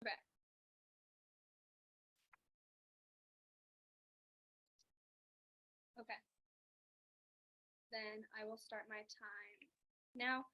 Okay. Okay. Then I will start my time now.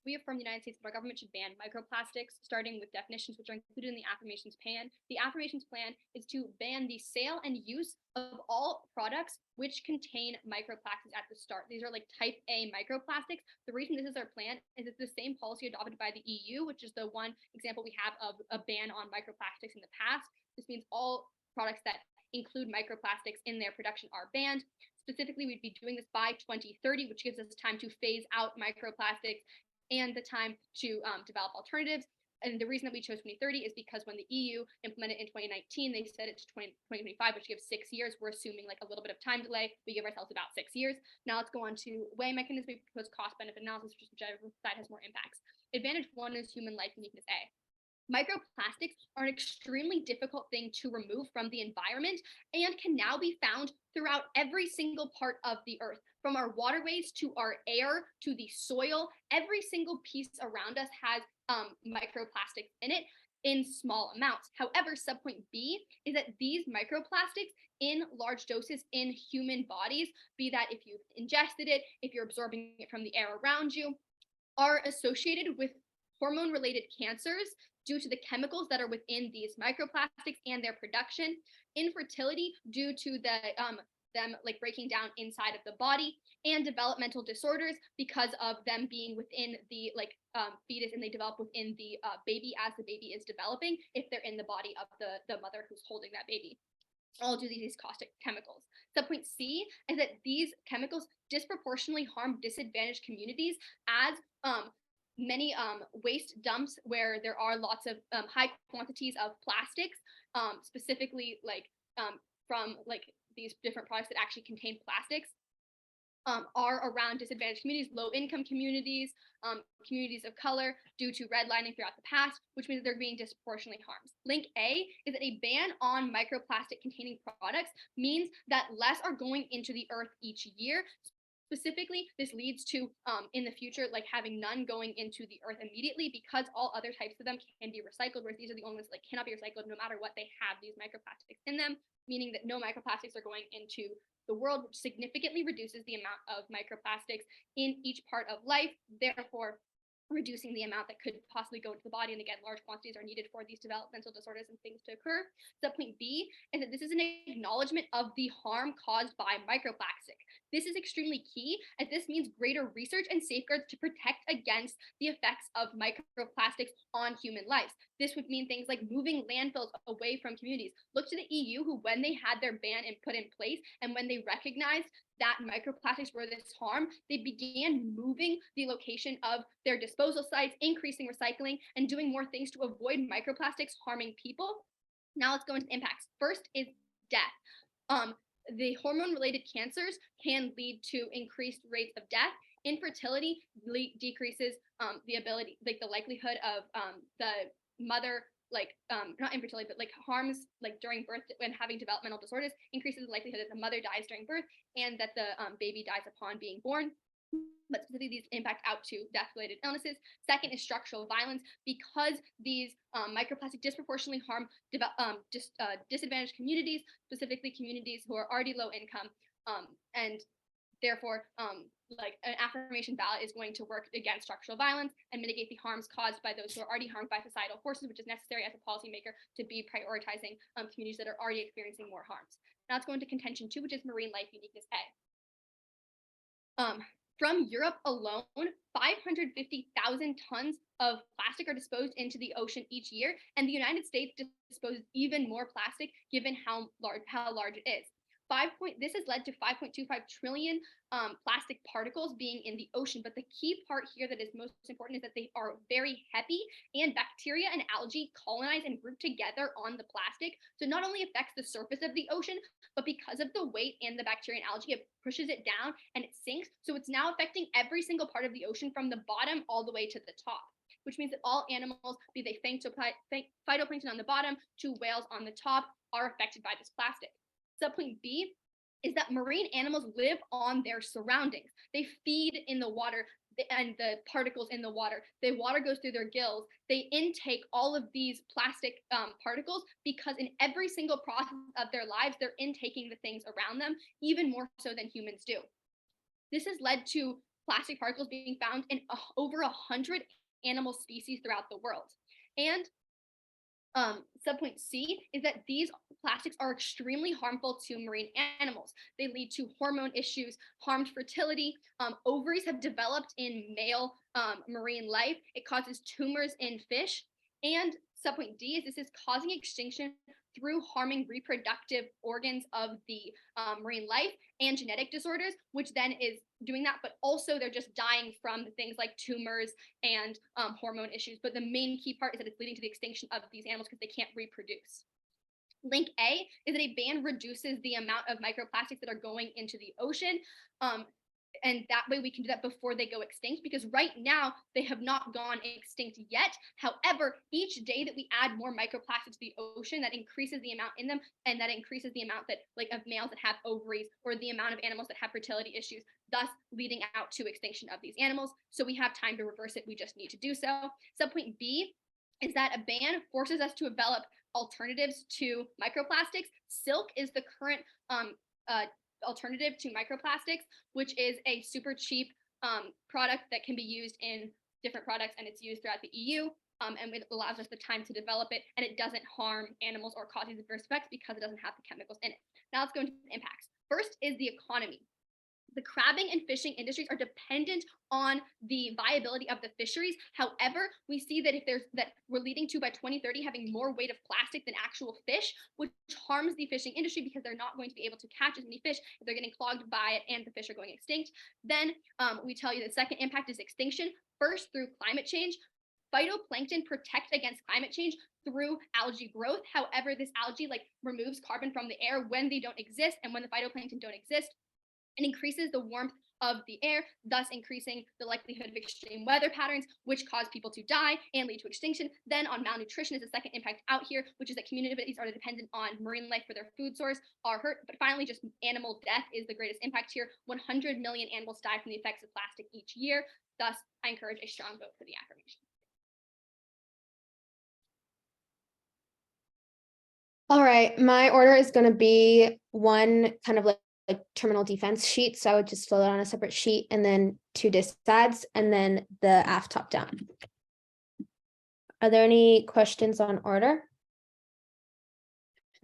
We affirm the United States that our government should ban microplastics, starting with definitions which are included in the affirmations plan. The affirmations plan is to ban the sale and use of all products which contain microplastics at the start. These are like type A microplastics. The reason this is our plan is it's the same policy adopted by the EU, which is the one example we have of a ban on microplastics in the past. This means all products that include microplastics in their production are banned. Specifically, we'd be doing this by 2030, which gives us time to phase out microplastics and the time to develop alternatives. And the reason that we chose 2030 is because when the EU implemented in 2019, they set it to 2025, which gives 6 years. We're assuming like a little bit of time delay. We give ourselves about 6 years. Now let's go on to weigh mechanism. We propose cost benefit analysis, whichever side has more impacts. Advantage 1 is human life uniqueness A. Microplastics are an extremely difficult thing to remove from the environment and can now be found throughout every single part of the earth, from our waterways to our air to the soil. Every single piece around us has microplastics in it in small amounts. However, subpoint B is that these microplastics in large doses in human bodies, be that if you've ingested it, if you're absorbing it from the air around you, are associated with hormone-related cancers due to the chemicals that are within these microplastics and their production, infertility due to them like breaking down inside of the body, and developmental disorders because of them being within the fetus, and they develop within the baby as the baby is developing if they're in the body of the mother who's holding that baby. All due to these caustic chemicals. Subpoint C is that these chemicals disproportionately harm disadvantaged communities as many waste dumps where there are lots of high quantities of plastics, specifically from these different products that actually contain plastics, are around disadvantaged communities, low-income communities, communities of color, due to redlining throughout the past, which means that they're being disproportionately harmed. Link A is that a ban on microplastic-containing products means that less are going into the earth each year. Specifically, this leads to, in the future, having none going into the earth immediately because all other types of them can be recycled, whereas these are the only ones that cannot be recycled no matter what. They have these microplastics in them, meaning that no microplastics are going into the world, which significantly reduces the amount of microplastics in each part of life, therefore reducing the amount that could possibly go into the body. And again, large quantities are needed for these developmental disorders and things to occur. Subpoint B is that this is an acknowledgement of the harm caused by microplastic. This is extremely key, as this means greater research and safeguards to protect against the effects of microplastics on human lives. This would mean things like moving landfills away from communities. Look to the EU, who, when they had their ban and put in place, and when they recognized that microplastics were this harm, they began moving the location of their disposal sites, increasing recycling, and doing more things to avoid microplastics harming people. Now let's go into impacts. First is death. The hormone-related cancers can lead to increased rates of death. Infertility decreases the ability, the likelihood of the mother, not infertility, but harms during birth when having developmental disorders, increases the likelihood that the mother dies during birth and that the baby dies upon being born. But specifically, these impact out to death-related illnesses. Second is structural violence, because these microplastics disproportionately harm disadvantaged communities, specifically communities who are already low income, and therefore, an affirmation ballot is going to work against structural violence and mitigate the harms caused by those who are already harmed by societal forces, which is necessary as a policymaker to be prioritizing communities that are already experiencing more harms. Now let's go into contention 2, which is marine life uniqueness A. From Europe alone, 550,000 tons of plastic are disposed into the ocean each year, and the United States disposes even more plastic given how large it is. This has led to 5.25 trillion plastic particles being in the ocean. But the key part here that is most important is that they are very heavy, and bacteria and algae colonize and group together on the plastic. So it not only affects the surface of the ocean, but because of the weight and the bacteria and algae, it pushes it down and it sinks. So it's now affecting every single part of the ocean from the bottom all the way to the top, which means that all animals, be they phytoplankton on the bottom to whales on the top, are affected by this plastic. Subpoint B is that marine animals live on their surroundings. They feed in the water. and the particles in the water. The water goes through their gills. They intake all of these plastic particles because in every single process of their lives, they're intaking the things around them, even more so than humans do. This has led to plastic particles being found in over 100 animal species throughout the world. And subpoint C is that these plastics are extremely harmful to marine animals. They lead to hormone issues, harmed fertility. Ovaries have developed in male marine life. It causes tumors in fish. And subpoint D is this is causing extinction through harming reproductive organs of the marine life and genetic disorders, which then is doing that, but also they're just dying from things like tumors and hormone issues. But the main key part is that it's leading to the extinction of these animals because they can't reproduce. Link A is that a ban reduces the amount of microplastics that are going into the ocean. And that way we can do that before they go extinct, because right now they have not gone extinct yet. However, each day that we add more microplastics to the ocean, that increases the amount in them, and that increases the amount that of males that have ovaries, or the amount of animals that have fertility issues, thus leading out to extinction of these animals. So we have time to reverse it. We just need to do so. Subpoint B is that a ban forces us to develop alternatives to microplastics. Silk is the current alternative to microplastics, which is a super cheap product that can be used in different products, and it's used throughout the EU. And it allows us the time to develop it, and it doesn't harm animals or cause these adverse effects because it doesn't have the chemicals in it. Now let's go into the impacts. First is the economy. The crabbing and fishing industries are dependent on the viability of the fisheries. However, we see that we're leading to by 2030 having more weight of plastic than actual fish, which harms the fishing industry because they're not going to be able to catch as many fish if they're getting clogged by it and the fish are going extinct. Then we tell you the second impact is extinction. First, through climate change. Phytoplankton protect against climate change through algae growth. However, this algae removes carbon from the air when they don't exist, and when the phytoplankton don't exist, it increases the warmth of the air, thus increasing the likelihood of extreme weather patterns, which cause people to die and lead to extinction. Then on malnutrition is the second impact out here, which is that communities are dependent on marine life for their food source are hurt. But finally, just animal death is the greatest impact here. 100 million animals die from the effects of plastic each year. Thus, I encourage a strong vote for the affirmation. All right, my order is going to be one kind of like terminal defense sheet. So I would just fill it on a separate sheet, and then 2 disads, and then the AF top down. Are there any questions on order?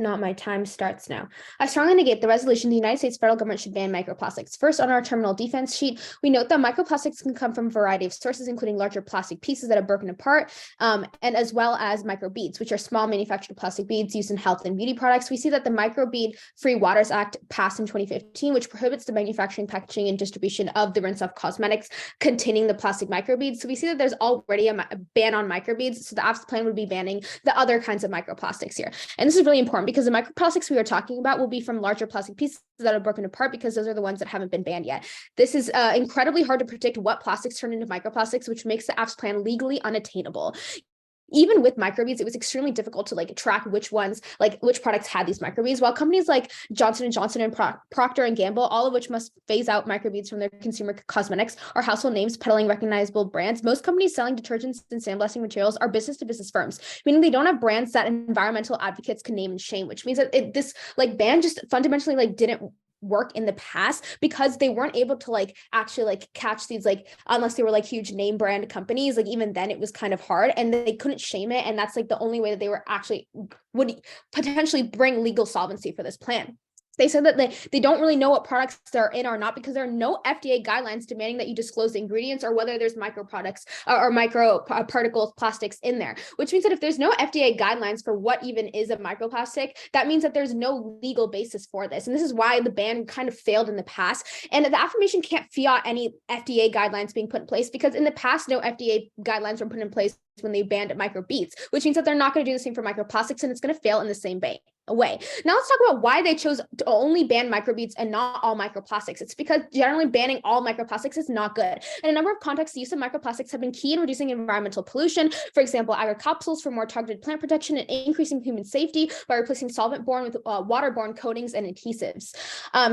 Not, my time starts now. I strongly negate the resolution the United States federal government should ban microplastics. First, on our terminal defense sheet, we note that microplastics can come from a variety of sources, including larger plastic pieces that are broken apart, and as well as microbeads, which are small manufactured plastic beads used in health and beauty products. We see that the Microbead Free Waters Act passed in 2015, which prohibits the manufacturing, packaging, and distribution of the rinse-off cosmetics containing the plastic microbeads. So we see that there's already a ban on microbeads. So the AFS plan would be banning the other kinds of microplastics here. And this is really important because the microplastics we are talking about will be from larger plastic pieces that are broken apart, because those are the ones that haven't been banned yet. This is incredibly hard to predict what plastics turn into microplastics, which makes the AFS plan legally unattainable. Even with microbeads, it was extremely difficult to track which ones, which products had these microbeads, while companies like Johnson & Johnson and Procter & Gamble, all of which must phase out microbeads from their consumer cosmetics, are household names peddling recognizable brands. Most companies selling detergents and sandblasting materials are business-to-business firms, meaning they don't have brands that environmental advocates can name and shame, which means that this ban just fundamentally didn't work in the past because they weren't able to actually catch these unless they were huge name brand companies. Even then it was kind of hard, and they couldn't shame it, and that's the only way that they were actually would potentially bring legal solvency for this plan. They said that they don't really know what products they're in or not because there are no FDA guidelines demanding that you disclose the ingredients or whether there's microproducts or micro particles, plastics in there, which means that if there's no FDA guidelines for what even is a microplastic, that means that there's no legal basis for this. And this is why the ban kind of failed in the past. And the affirmation can't fiat any FDA guidelines being put in place because in the past, no FDA guidelines were put in place when they banned microbeads, which means that they're not going to do the same for microplastics, and it's going to fail in the same away. Now let's talk about why they chose to only ban microbeads and not all microplastics. It's because generally banning all microplastics is not good. In a number of contexts, the use of microplastics have been key in reducing environmental pollution. For example, agricapsules for more targeted plant protection and increasing human safety by replacing solvent-borne with waterborne coatings and adhesives.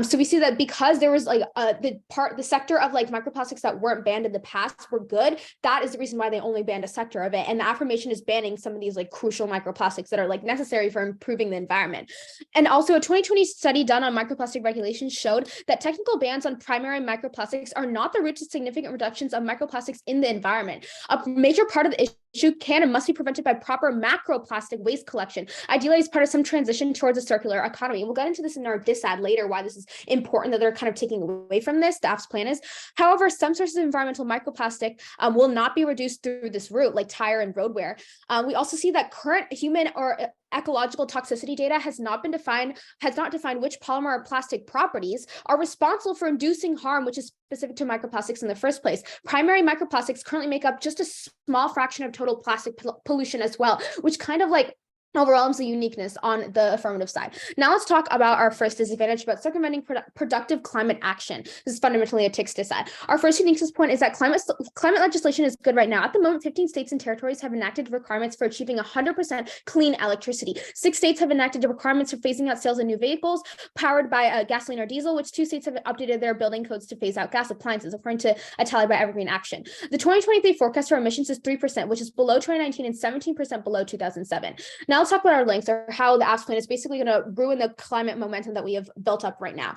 So we see that because there was like the sector of like microplastics that weren't banned in the past were good, that is the reason why they only banned a sector of it. And the affirmation is banning some of these like crucial microplastics that are like necessary for improving the environment. And also a 2020 study done on microplastic regulations showed that technical bans on primary microplastics are not the route to significant reductions of microplastics in the environment. A major part of the issue can and must be prevented by proper macroplastic waste collection, ideally as part of some transition towards a circular economy. We'll get into this in our disad later, why this is important that they're kind of taking away from this, the AF's plan is. However, some sources of environmental microplastic will not be reduced through this route, like tire and road wear. We also see that current human or ecological toxicity data has not defined which polymer or plastic properties are responsible for inducing harm, which is specific to microplastics in the first place. Primary microplastics currently make up just a small fraction of total plastic pollution as well, which kind of like overwhelms the uniqueness on the affirmative side. Now let's talk about our first disadvantage about circumventing productive climate action. This is fundamentally a TICS disad. Our first uniqueness point is that climate legislation is good right now. At the moment, 15 states and territories have enacted requirements for achieving 100% clean electricity. 6 states have enacted requirements for phasing out sales of new vehicles powered by gasoline or diesel, which 2 states have updated their building codes to phase out gas appliances, according to a tally by Evergreen Action. The 2023 forecast for emissions is 3%, which is below 2019 and 17% below 2007. Now let's talk about our links or how the AF's plan is basically going to ruin the climate momentum that we have built up right now.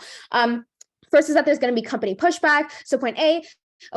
First is that there's going to be company pushback. So point A,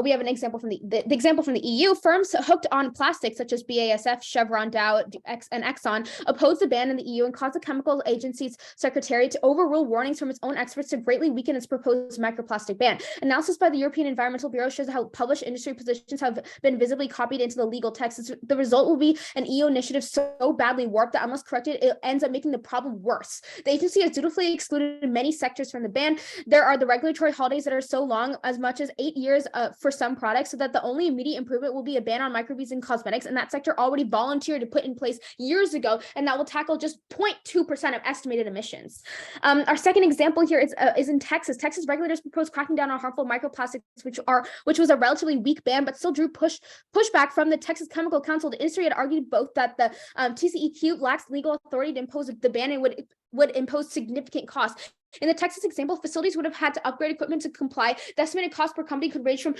we have an example from the example from the EU. Firms hooked on plastics such as BASF, Chevron, Dow, and Exxon opposed the ban in the EU and caused the Chemical Agency's secretariat to overrule warnings from its own experts to greatly weaken its proposed microplastic ban. Analysis by the European Environmental Bureau shows how published industry positions have been visibly copied into the legal text. The result will be an EU initiative so badly warped that unless corrected, it ends up making the problem worse. The agency has dutifully excluded many sectors from the ban. There are the regulatory holidays that are so long, as much as 8 years for some products, so that the only immediate improvement will be a ban on microbeads in cosmetics, and that sector already volunteered to put in place years ago, and that will tackle just 0.2% of estimated emissions. Our second example here is in Texas. Texas regulators proposed cracking down on harmful microplastics, which was a relatively weak ban, but still drew pushback from the Texas Chemical Council. The industry had argued both that the TCEQ lacks legal authority to impose the ban and would impose significant costs. In the Texas example, facilities would have had to upgrade equipment to comply. The estimated cost per company could range to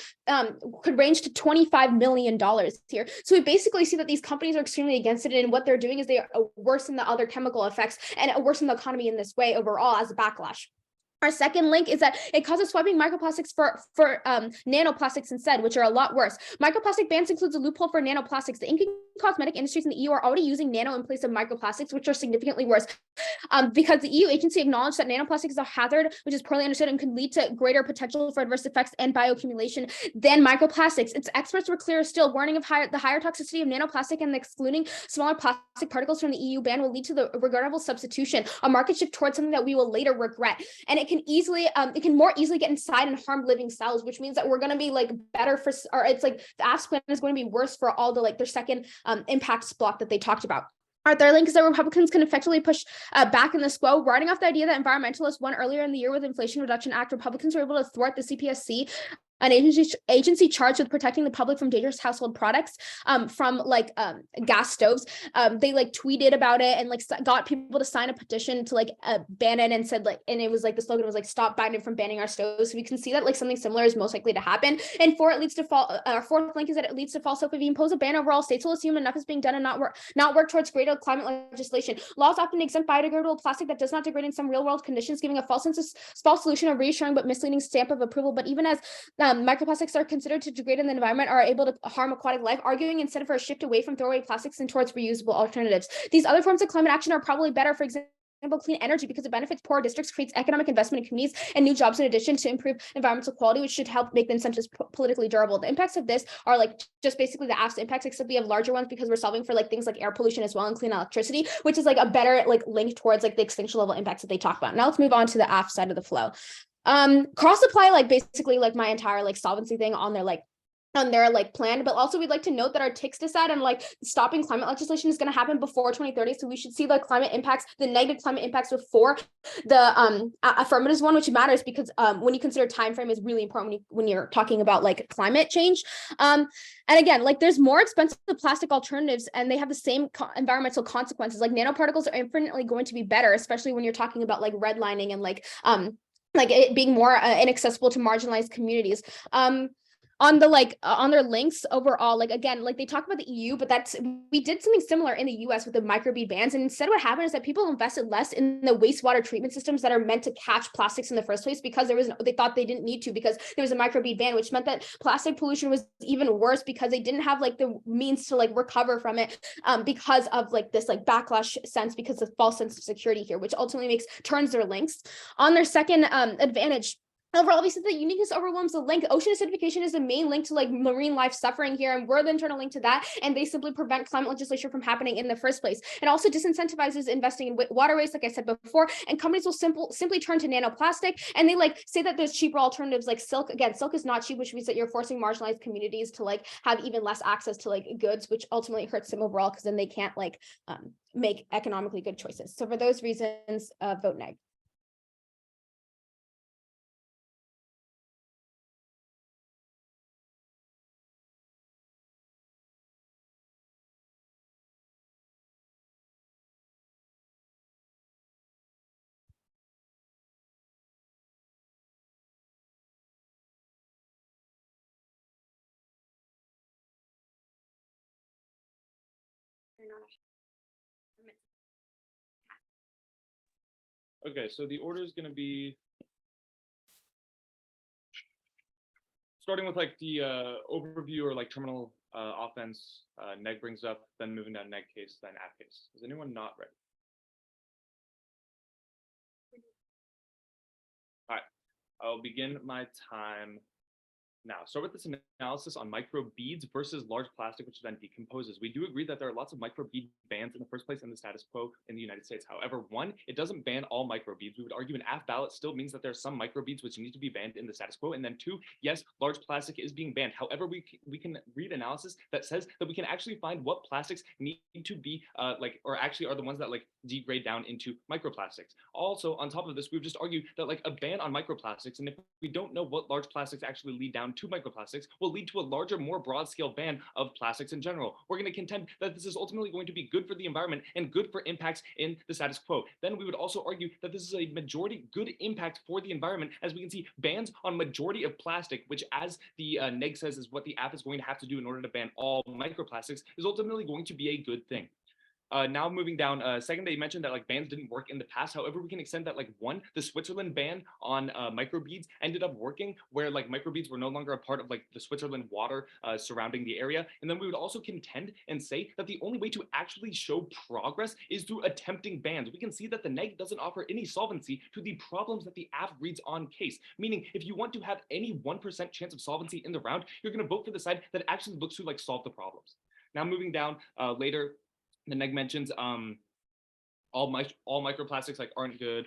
$25 million here. So we basically see that these companies are extremely against it, and what they're doing is they worsen the other chemical effects and worsen the economy in this way overall as a backlash. Our second link is that it causes swapping microplastics for nanoplastics instead, which are a lot worse. Microplastic bans includes a loophole for nanoplastics. The ink and cosmetic industries in the EU are already using nano in place of microplastics, which are significantly worse. Because the EU agency acknowledged that nanoplastics is a hazard, which is poorly understood and could lead to greater potential for adverse effects and bioaccumulation than microplastics. Its experts were clearer still, warning of the higher toxicity of nanoplastic and excluding smaller plastic particles from the EU ban will lead to the regrettable substitution, a market shift towards something that we will later regret. And it can more easily get inside and harm living cells, which means that we're going to be like better for, or it's like the AF's plan is going to be worse for all the like their second impacts block that they talked about. Our third link is that Republicans can effectively push back in the SQO, writing off the idea that environmentalists won earlier in the year with Inflation Reduction Act. Republicans were able to thwart the CPSC, an agency charged with protecting the public from dangerous household products, from like gas stoves. They like tweeted about it and like got people to sign a petition to like ban it, and said like, and it was like the slogan was like, stop Biden from banning our stoves. So we can see that like something similar is most likely to happen. And four, it leads to our fourth link is that it leads to false hope. If you impose a ban over all states, will assume enough is being done and not work towards greater climate legislation. Laws often exempt biodegradable plastic that does not degrade in some real world conditions, giving a false solution of reassuring but misleading stamp of approval. But even as microplastics are considered to degrade in the environment, are able to harm aquatic life, arguing instead for a shift away from throwaway plastics and towards reusable alternatives. These other forms of climate action are probably better, for example, clean energy, because it benefits poor districts, creates economic investment in communities and new jobs, in addition to improve environmental quality, which should help make the incentives politically durable. The impacts of this are like just basically the AF's impacts, except we have larger ones because we're solving for like things like air pollution as well and clean electricity, which is like a better like link towards like the extinction level impacts that they talk about. Now let's move on to the AF side of the flow. Cross apply like basically like my entire like solvency thing on their like on their like plan, but also we'd like to note that our TICs decide and like stopping climate legislation is going to happen before 2030. So we should see the climate impacts, the negative climate impacts before the affirmatives one, which matters because when you consider time frame is really important when you're talking about like climate change. And again, like there's more expensive plastic alternatives and they have the same environmental consequences. Like nanoparticles are infinitely going to be better, especially when you're talking about like redlining and like it being more inaccessible to marginalized communities. On the on their links overall, like again, like they talk about the EU, but we did something similar in the US with the microbead bans. And instead what happened is that people invested less in the wastewater treatment systems that are meant to catch plastics in the first place because they thought they didn't need to because there was a microbead ban, which meant that plastic pollution was even worse because they didn't have like the means to like recover from it because of like this like backlash sense, because of false sense of security here, which ultimately turns their links. On their second advantage, overall, we said that uniqueness overwhelms the link. Ocean acidification is the main link to like marine life suffering here, and we're the internal link to that. And they simply prevent climate legislation from happening in the first place. It also disincentivizes investing in waterways, like I said before. And companies will simply turn to nanoplastic, and they like say that there's cheaper alternatives like silk. Again, silk is not cheap, which means that you're forcing marginalized communities to like have even less access to like goods, which ultimately hurts them overall because then they can't like make economically good choices. So for those reasons, vote neg. Okay, so the order is going to be starting with like the overview or like terminal offense. Neg brings up, then moving down neg case, then app case. Is anyone not ready? All right, I'll begin my time now. Start with this analysis on microbeads versus large plastic, which then decomposes. We do agree that there are lots of microbead bans in the first place in the status quo in the United States. However, one, it doesn't ban all microbeads. We would argue an AF ballot still means that there are some microbeads which need to be banned in the status quo. And then two, yes, large plastic is being banned. However, we can read analysis that says that we can actually find what plastics need to be or actually are the ones that like degrade down into microplastics. Also, on top of this, we would just argue that like a ban on microplastics, and if we don't know what large plastics actually lead down to microplastics, will lead to a larger, more broad scale ban of plastics in general. We're going to contend that this is ultimately going to be good for the environment and good for impacts in the status quo. Then we would also argue that this is a majority good impact for the environment, as we can see bans on majority of plastic, which as the neg says is what the app is going to have to do in order to ban all microplastics, is ultimately going to be a good thing. Now moving down, second, they mentioned that like bans didn't work in the past. However, we can extend that like one, the Switzerland ban on microbeads ended up working, where like microbeads were no longer a part of like the Switzerland water surrounding the area. And then we would also contend and say that the only way to actually show progress is through attempting bans. We can see that the neg doesn't offer any solvency to the problems that the app reads on case. Meaning, if you want to have any 1% chance of solvency in the round, you're going to vote for the side that actually looks to like solve the problems. Now moving down later, the neg mentions all microplastics like aren't good.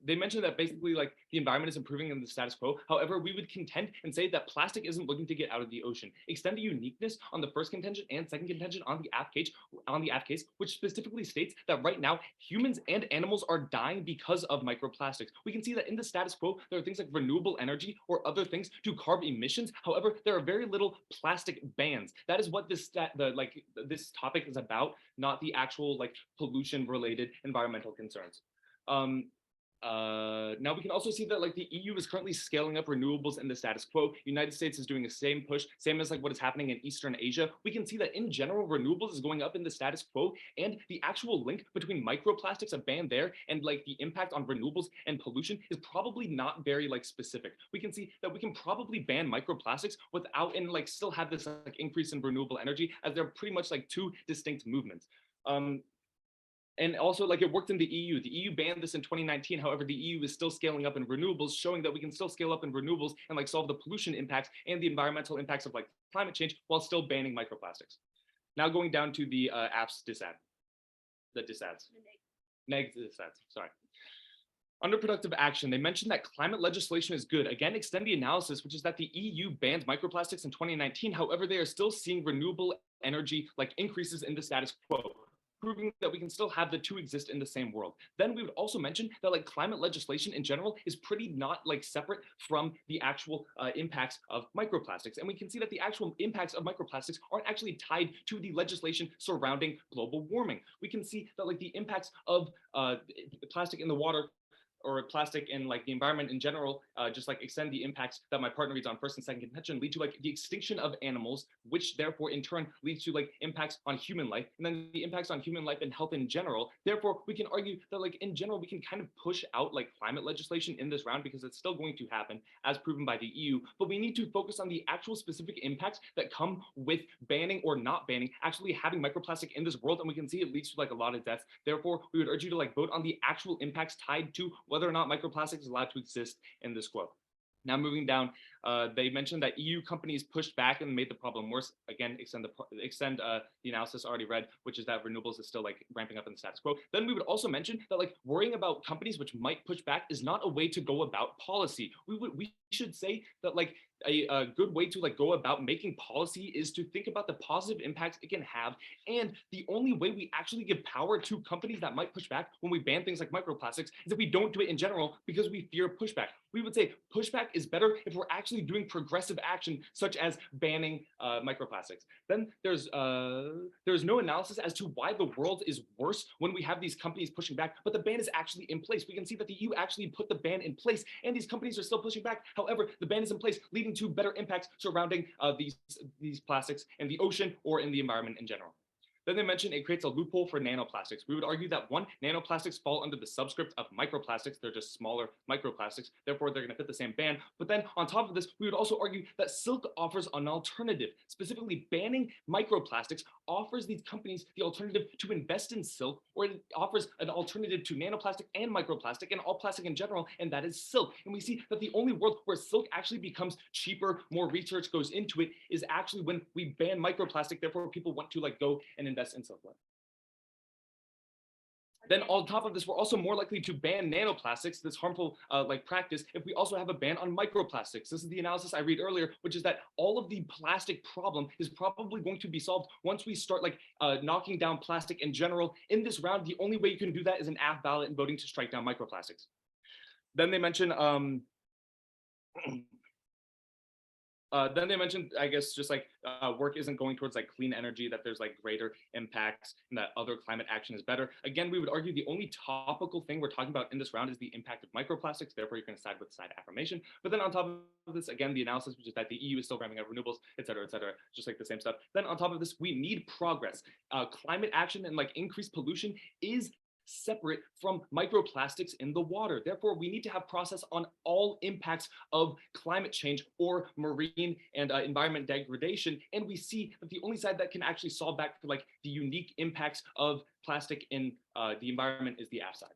They mentioned that basically like the environment is improving in the status quo. However, we would contend and say that plastic isn't looking to get out of the ocean. Extend the uniqueness on the first contention and second contention on the app case, which specifically states that right now humans and animals are dying because of microplastics. We can see that in the status quo there are things like renewable energy or other things to carb emissions. However, there are very little plastic bans. That is what this topic is about, not the actual like pollution related environmental concerns. Now we can also see that like the EU is currently scaling up renewables in the status quo. United States is doing the same push, same as like what is happening in Eastern Asia. We can see that in general, renewables is going up in the status quo, and the actual link between microplastics, a ban there, and like the impact on renewables and pollution is probably not very like specific. We can see that we can probably ban microplastics without and like still have this like increase in renewable energy, as they're pretty much like two distinct movements. And also, like it worked in the EU. The EU banned this in 2019. However, the EU is still scaling up in renewables, showing that we can still scale up in renewables and like solve the pollution impacts and the environmental impacts of like climate change while still banning microplastics. Now going down to the apps disads. Neg disads, sorry. Under productive action, they mentioned that climate legislation is good. Again, extend the analysis, which is that the EU banned microplastics in 2019. However, they are still seeing renewable energy like increases in the status quo, proving that we can still have the two exist in the same world. Then we would also mention that like climate legislation in general is pretty not like separate from the actual impacts of microplastics. And we can see that the actual impacts of microplastics aren't actually tied to the legislation surrounding global warming. We can see that like the impacts of plastic in the water or plastic in like the environment in general, just like extend the impacts that my partner reads on first and second contention, lead to like the extinction of animals, which therefore in turn leads to like impacts on human life, and then the impacts on human life and health in general. Therefore, we can argue that like in general, we can kind of push out like climate legislation in this round because it's still going to happen as proven by the EU, but we need to focus on the actual specific impacts that come with banning or not banning, actually having microplastic in this world, and we can see it leads to like a lot of deaths. Therefore, we would urge you to like vote on the actual impacts tied to whether or not microplastic is allowed to exist in this quote. Now moving down, they mentioned that EU companies pushed back and made the problem worse. Again, extend the analysis already read, which is that renewables is still like ramping up in the status quo. Then we would also mention that like worrying about companies which might push back is not a way to go about policy. We should say that like a good way to like go about making policy is to think about the positive impacts it can have. And the only way we actually give power to companies that might push back when we ban things like microplastics is if we don't do it in general because we fear pushback. We would say pushback is better if we're actually doing progressive action, such as banning microplastics. Then there's no analysis as to why the world is worse when we have these companies pushing back, but the ban is actually in place. We can see that the EU actually put the ban in place, and these companies are still pushing back. However, the ban is in place, leading to better impacts surrounding these plastics in the ocean or in the environment in general. Then they mentioned it creates a loophole for nanoplastics. We would argue that one, nanoplastics fall under the subscript of microplastics. They're just smaller microplastics. Therefore, they're going to fit the same ban. But then on top of this, we would also argue that silk offers an alternative. Specifically, banning microplastics offers these companies the alternative to invest in silk, or it offers an alternative to nanoplastic and microplastic and all plastic in general, and that is silk. And we see that the only world where silk actually becomes cheaper, more research goes into it, is actually when we ban microplastic. Therefore, people want to like go and invest in silk. Then on top of this, we're also more likely to ban nanoplastics, this harmful like practice, if we also have a ban on microplastics. This is the analysis I read earlier, which is that all of the plastic problem is probably going to be solved once we start like knocking down plastic in general. In this round, the only way you can do that is an AF ballot and voting to strike down microplastics. Then they mention I guess, just like work isn't going towards like clean energy, that there's like greater impacts and that other climate action is better. Again, we would argue the only topical thing we're talking about in this round is the impact of microplastics. Therefore, you're going to side with side affirmation. But then on top of this, again, the analysis, which is that the EU is still ramping up renewables, et cetera, just like the same stuff. Then on top of this, we need progress. Climate action and like increased pollution is separate from microplastics in the water. Therefore, we need to have process on all impacts of climate change or marine and environment degradation. And we see that the only side that can actually solve back for like the unique impacts of plastic in the environment is the AF side.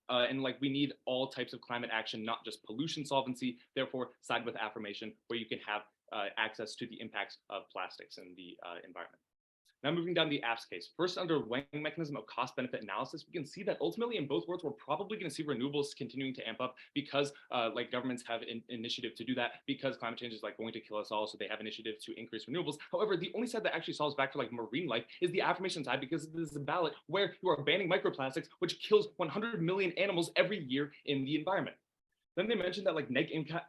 And like we need all types of climate action, not just pollution solvency. Therefore, side with affirmation, where you can have access to the impacts of plastics in the environment. Now moving down the AFS case. First, under weighing mechanism of cost benefit analysis, we can see that ultimately in both worlds, we're probably going to see renewables continuing to amp up because like governments have an initiative to do that, because climate change is like going to kill us all. So they have initiatives to increase renewables. However, the only side that actually solves back for like marine life is the affirmation side, because this is a ballot where you are banning microplastics, which kills 100 million animals every year in the environment. Then they mentioned that like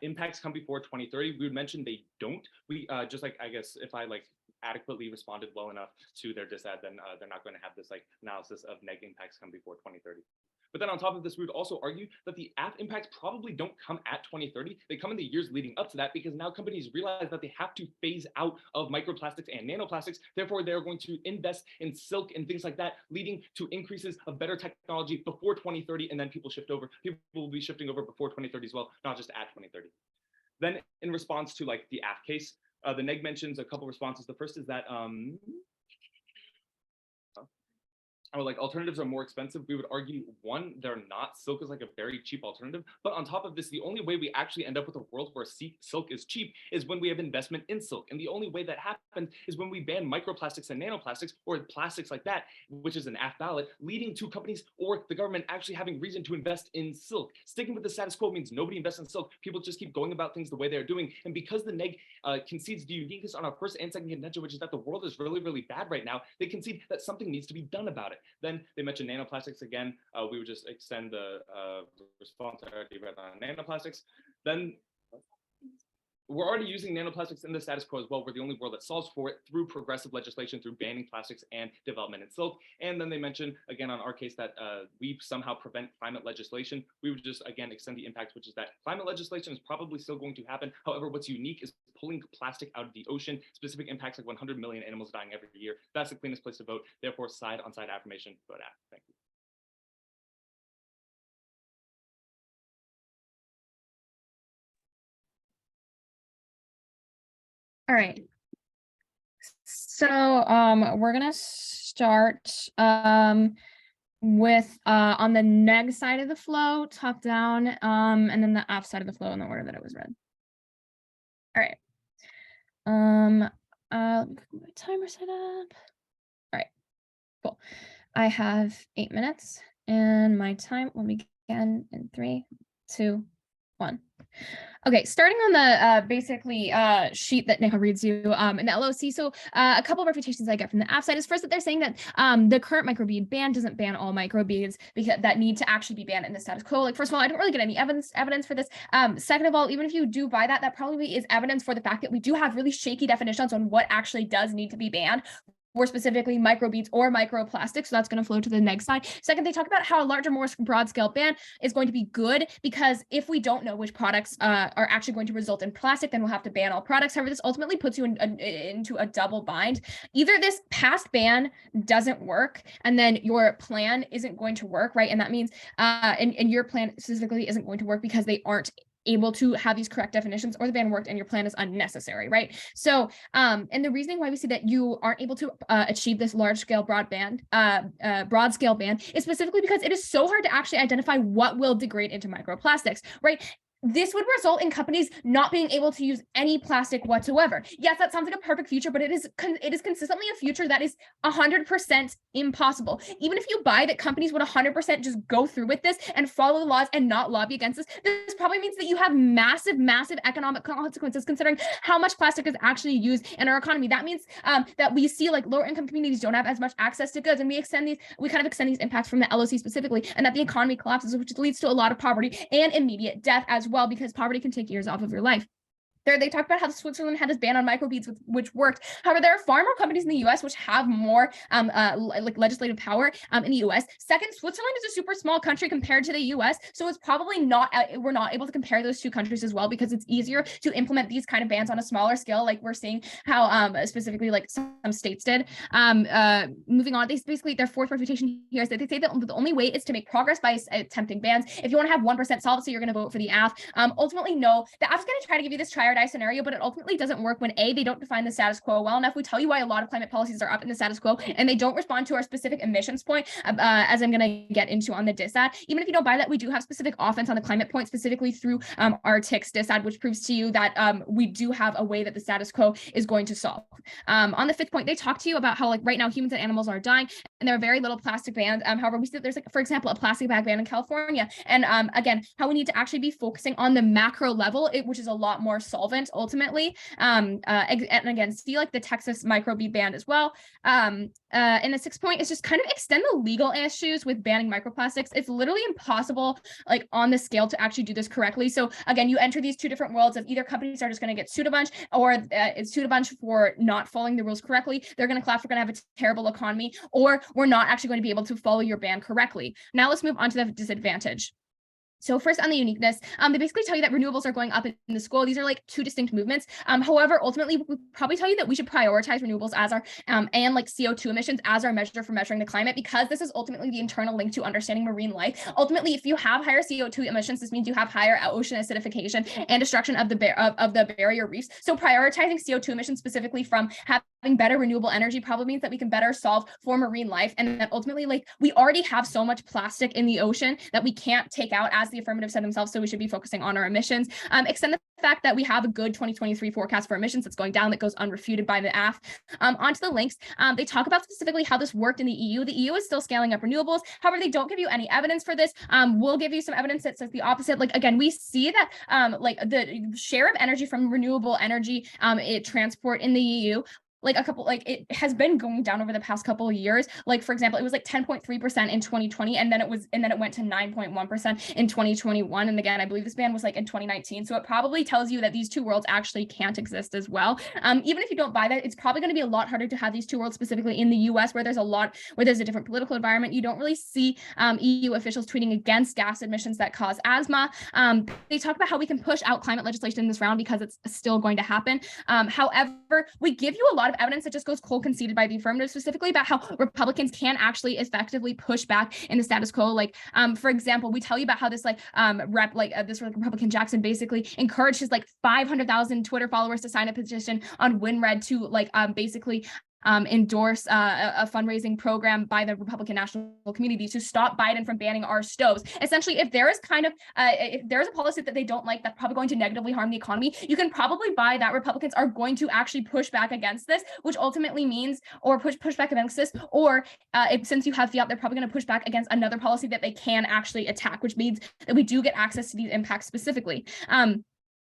impacts come before 2030. We would mention they don't. We just like, I guess if I like adequately responded well enough to their dissad, then they're not going to have this like analysis of neg impacts come before 2030. But then on top of this, we would also argue that the AF impacts probably don't come at 2030. They come in the years leading up to that, because now companies realize that they have to phase out of microplastics and nanoplastics. Therefore, they're going to invest in silk and things like that, leading to increases of better technology before 2030. And then people shift over. People will be shifting over before 2030 as well, not just at 2030. Then in response to like the AF case, the neg mentions a couple responses. The first is that or like alternatives are more expensive, we would argue, one, they're not. Silk is like a very cheap alternative. But on top of this, the only way we actually end up with a world where silk is cheap is when we have investment in silk. And the only way that happens is when we ban microplastics and nanoplastics, or plastics like that, which is an AF ballot, leading to companies or the government actually having reason to invest in silk. Sticking with the status quo means nobody invests in silk. People just keep going about things the way they're doing. And because the neg concedes the uniqueness on our first and second contention, which is that the world is really, really bad right now, they concede that something needs to be done about it. Then they mentioned nanoplastics again. We would just extend the response I already read on nanoplastics. Then we're already using nanoplastics in the status quo as well. We're the only world that solves for it through progressive legislation, through banning plastics and development in silk. And then they mentioned, again, on our case, that we somehow prevent climate legislation. We would just, again, extend the impact, which is that climate legislation is probably still going to happen. However, what's unique is pulling plastic out of the ocean. Specific impacts like 100 million animals dying every year. That's the cleanest place to vote. Therefore, side on side affirmation, vote AF. Thank you. All right. So we're gonna start with on the neg side of the flow, top down, and then the AF side of the flow in the order that it was read. All right. Let me get my timer set up. All right, cool. I have 8 minutes and my time will begin in 3, 2, 1. Okay, starting on the basically sheet that Nico reads you in the LOC. So a couple of refutations I get from the AF side is first that they're saying that the current microbead ban doesn't ban all microbeads because that need to actually be banned in the status quo. Like, first of all, I don't really get any evidence for this. Second of all, even if you do buy that, that probably is evidence for the fact that we do have really shaky definitions on what actually does need to be banned. More specifically, microbeads or microplastics. So that's going to flow to the next slide. Second, they talk about how a larger, more broad scale ban is going to be good because if we don't know which products are actually going to result in plastic, then we'll have to ban all products. However, this ultimately puts you into a double bind. Either this past ban doesn't work and then your plan isn't going to work, right? And that means, and your plan specifically isn't going to work because they aren't able to have these correct definitions, or the ban worked and your plan is unnecessary, right? So, and the reasoning why we see that you aren't able to achieve this large scale broad scale ban is specifically because it is so hard to actually identify what will degrade into microplastics, right? This would result in companies not being able to use any plastic whatsoever. Yes, that sounds like a perfect future, but it is consistently a future that is 100% impossible. Even if you buy that companies would 100% just go through with this and follow the laws and not lobby against this probably means that you have massive, massive economic consequences considering how much plastic is actually used in our economy. That means that we see like lower income communities don't have as much access to goods, and we kind of extend these impacts from the LOC specifically, and that the economy collapses, which leads to a lot of poverty and immediate death as well, because poverty can take years off of your life. There, they talk about how Switzerland had this ban on microbeads, which worked. However, there are far more companies in the U.S. which have more like legislative power in the U.S. Second, Switzerland is a super small country compared to the U.S., so it's probably not we're not able to compare those two countries as well because it's easier to implement these kind of bans on a smaller scale, like we're seeing how specifically like some states did. Moving on, they basically their fourth refutation here is that they say that the only way is to make progress by attempting bans. If you want to have 1% solvency, you're going to vote for the AF. Ultimately, no, the AF is going to try to give you this triad scenario, but it ultimately doesn't work when A, they don't define the status quo well enough. We tell you why a lot of climate policies are up in the status quo, and they don't respond to our specific emissions point, as I'm going to get into on the DISAD. Even if you don't buy that, we do have specific offense on the climate point, specifically through our TICS DISAD, which proves to you that we do have a way that the status quo is going to solve. On the fifth point, they talk to you about how like right now humans and animals are dying, and there are very little plastic bans. However, we see that there's like, for example, a plastic bag ban in California, and again, how we need to actually be focusing on the macro level, which is a lot more solvent ultimately, and again, see like the Texas microbead ban as well. And the sixth point is just kind of extend the legal issues with banning microplastics. It's literally impossible like on the scale to actually do this correctly. So again, you enter these two different worlds of either companies are just going to get sued a bunch, or it's sued a bunch for not following the rules correctly. They're going to collapse. We're going to have a terrible economy, or we're not actually going to be able to follow your ban correctly. Now let's move on to the disadvantage. So first on the uniqueness, they basically tell you that renewables are going up in the school. These are like two distinct movements. However, ultimately, we probably tell you that we should prioritize renewables as our, and like CO2 emissions as our measure for measuring the climate, because this is ultimately the internal link to understanding marine life. Ultimately, if you have higher CO2 emissions, this means you have higher ocean acidification and destruction of the barrier reefs. So prioritizing CO2 emissions specifically from having better renewable energy probably means that we can better solve for marine life, and that ultimately, like, we already have so much plastic in the ocean that we can't take out, as the affirmative said themselves, so we should be focusing on our emissions. Extend the fact that we have a good 2023 forecast for emissions that's going down, that goes unrefuted by the AF. Onto the links, they talk about specifically how this worked in the EU. The EU is still scaling up renewables. However, they don't give you any evidence for this. We'll give you some evidence that says the opposite. Like, again, we see that like the share of energy from renewable energy transport in the EU, like it has been going down over the past couple of years. Like, for example, it was like 10.3% in 2020, and then it went to 9.1% in 2021. And again, I believe this ban was like in 2019. So it probably tells you that these two worlds actually can't exist as well. Even if you don't buy that, it's probably going to be a lot harder to have these two worlds, specifically in the US, where there's a different political environment. You don't really see EU officials tweeting against gas emissions that cause asthma. They talk about how we can push out climate legislation in this round because it's still going to happen. However, we give you a lot of evidence that just goes cold conceded by the affirmative, specifically about how Republicans can actually effectively push back in the status quo. Like, for example, we tell you about how this this Republican Jackson basically encouraged his 500,000 Twitter followers to sign a petition on WinRed to basically endorse a fundraising program by the Republican National Committee to stop Biden from banning our stoves. Essentially, if there is if there is a policy that they don't like that's probably going to negatively harm the economy, you can probably buy that Republicans are going to actually push back against this, which ultimately means, or push back against this, or since you have fiat, they're probably going to push back against another policy that they can actually attack, which means that we do get access to these impacts specifically.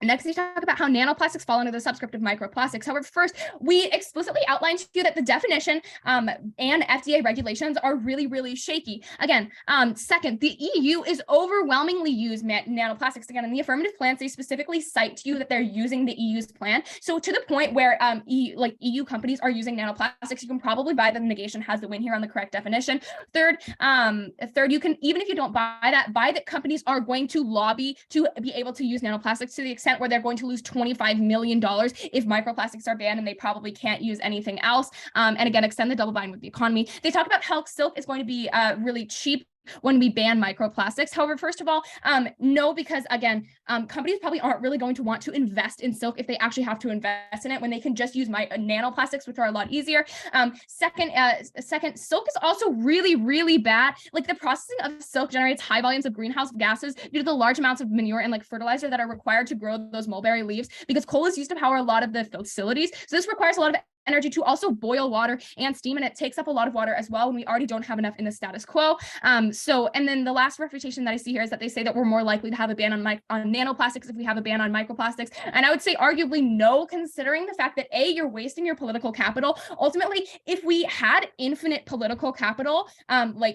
Next, we talk about how nanoplastics fall under the subscript of microplastics. However, first, we explicitly outlined to you that the definition and FDA regulations are really, really shaky. Again, second, the EU is overwhelmingly used nanoplastics. Again, in the affirmative plans, they specifically cite to you that they're using the EU's plan. So to the point where EU companies are using nanoplastics, you can probably buy that the negation has the win here on the correct definition. Third, you can, even if you don't buy that companies are going to lobby to be able to use nanoplastics to the extent where they're going to lose $25 million if microplastics are banned and they probably can't use anything else. And again, extend the double bind with the economy. They talk about how silk is going to be really cheap when we ban microplastics. However, first of all, no, because again, companies probably aren't really going to want to invest in silk if they actually have to invest in it when they can just use nanoplastics, which are a lot easier. Second, silk is also really, really bad. Like, the processing of silk generates high volumes of greenhouse gases due to the large amounts of manure and fertilizer that are required to grow those mulberry leaves, because coal is used to power a lot of the facilities. So this requires a lot of energy to also boil water and steam, and it takes up a lot of water as well when we already don't have enough in the status quo. And then the last refutation that I see here is that they say that we're more likely to have a ban on nanoplastics if we have a ban on microplastics. And I would say arguably no, considering the fact that you're wasting your political capital. Ultimately, if we had infinite political capital,